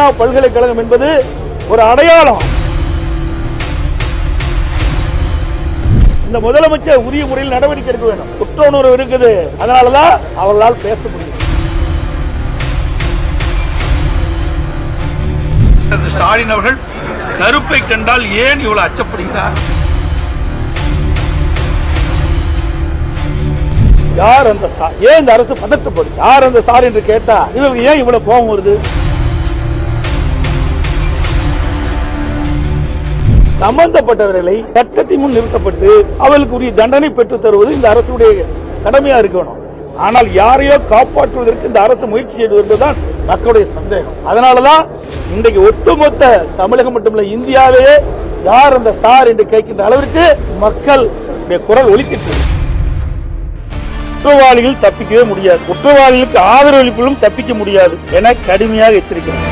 அண்ணா பல்கலைக்கழகம் என்பது ஒரு அடையாளம். இந்த முதலமைச்சர் உரிய முறையில் நடவடிக்கை எடுக்க வேண்டும். குற்ற உணர்வு இருக்குது, அதனாலதான் அவர்களால் பேச முடியும். ஸ்டாலின் அவர்கள் கருப்பை கண்டால் ஏன் இவ்வளவு அச்சப்படுகிறார்? யார் அந்த சார்? ஏன் இந்த அரசு பதட்டப்படும்? யார் அந்த சார் என்று கேட்டா இவருக்கு ஏன் இவ்வளவு கோபம் வருது? சம்பந்தப்பட்டவர்களை சட்டத்தின் முன் நிறுத்தப்பட்டு அவர்களுக்கு உரிய தண்டனை பெற்றுத் தருவது இந்த அரசுடைய கடமையா இருக்கணும். ஆனால் யாரையோ காப்பாற்றுவதற்கு இந்த அரசு முயற்சி செய்வது என்பதுதான் மக்களுடைய சந்தேகம். அதனாலதான் இன்றைக்கு ஒட்டுமொத்த தமிழகம் மட்டுமல்ல இந்தியாவே யார் அந்த சார் என்று கேட்கின்ற அளவிற்கு மக்கள் குரல் ஒலிக்கிட்டு. குற்றவாளிகள் தப்பிக்கவே முடியாது, குற்றவாளிகளுக்கு ஆதரவளிப்பிலும் தப்பிக்க முடியாது என கடுமையாக எச்சரிக்கிறார்.